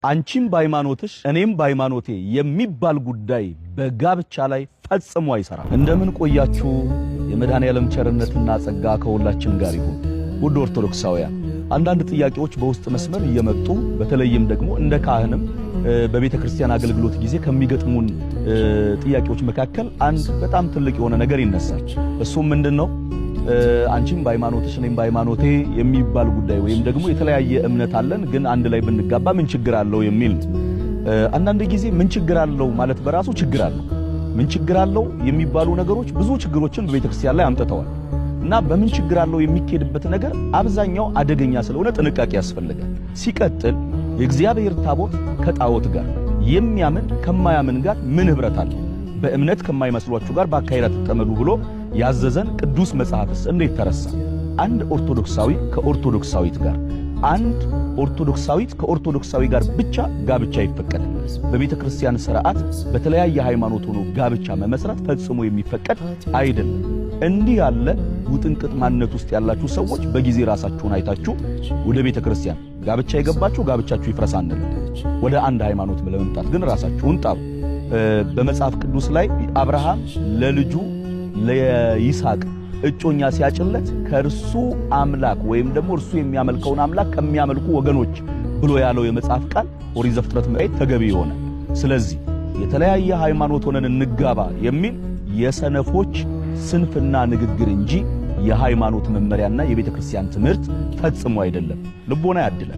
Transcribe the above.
አንቺም በሃይማኖትሽ እኔም በሃይማኖቴ የሚባል ጉዳይ በጋብቻ ላይ ፈጽሞ አይሰራም። እንደምን ቆያችሁ? የመድኃኔዓለም ቸርነትና ጸጋ ከሁላችን ጋር ይሁን። ውድ ኦርቶዶክሳውያን፣ አንዳንድ ጥያቄዎች በውስጥ መስመር እየመጡ በተለይም ደግሞ እንደ ካህንም በቤተ ክርስቲያን አገልግሎት ጊዜ ከሚገጥሙን ጥያቄዎች መካከል አንድ በጣም ትልቅ የሆነ ነገር ይነሳል። እሱም ምንድነው? አንቺም በሃይማኖትሽ እኔም በሃይማኖቴ የሚባል ጉዳይ ወይም ደግሞ የተለያየ እምነት አለን ግን አንድ ላይ ብንጋባ ምን ችግር አለው የሚል። አንዳንድ ጊዜ ምን ችግር አለው ማለት በራሱ ችግር አለው። ምን ችግር አለው የሚባሉ ነገሮች ብዙ ችግሮችን በቤተ ክርስቲያን ላይ አምጥተዋል እና በምን ችግር አለው የሚኬድበት ነገር አብዛኛው አደገኛ ስለሆነ ጥንቃቄ ያስፈልጋል። ሲቀጥል የእግዚአብሔር ታቦት ከጣዖት ጋር የሚያምን ከማያምን ጋር ምን ህብረት አለው? በእምነት ከማይመስሏችሁ ጋር በአካይራ ተጠመዱ ብሎ ያዘዘን ቅዱስ መጽሐፍስ እንዴት ተረሳ? አንድ ኦርቶዶክሳዊ ከኦርቶዶክሳዊት ጋር፣ አንድ ኦርቶዶክሳዊት ከኦርቶዶክሳዊ ጋር ብቻ ጋብቻ ይፈቀዳል። በቤተ ክርስቲያን ሥርዓት በተለያየ ሃይማኖት ሆኖ ጋብቻ መመስረት ፈጽሞ የሚፈቀድ አይደለም። እንዲህ ያለ ውጥንቅጥ ማንነት ውስጥ ያላችሁ ሰዎች በጊዜ ራሳችሁን አይታችሁ ወደ ቤተ ክርስቲያን ጋብቻ የገባችሁ ጋብቻችሁ ይፍረስ አንልም። ወደ አንድ ሃይማኖት ለመምጣት ግን ራሳችሁን ጣሩ። በመጽሐፍ ቅዱስ ላይ አብርሃም ለልጁ ለይስሐቅ እጮኛ ሲያጭለት ከእርሱ አምላክ ወይም ደግሞ እርሱ የሚያመልከውን አምላክ ከሚያመልኩ ወገኖች ብሎ ያለው የመጽሐፍ ቃል ኦሪት ዘፍጥረት ምዕራፍ ተገቢ ይሆናል። ስለዚህ የተለያየ ሃይማኖት ሆነን እንጋባ የሚል የሰነፎች ስንፍና ንግግር እንጂ የሃይማኖት መመሪያና የቤተ ክርስቲያን ትምህርት ፈጽሞ አይደለም። ልቦና ያድላል።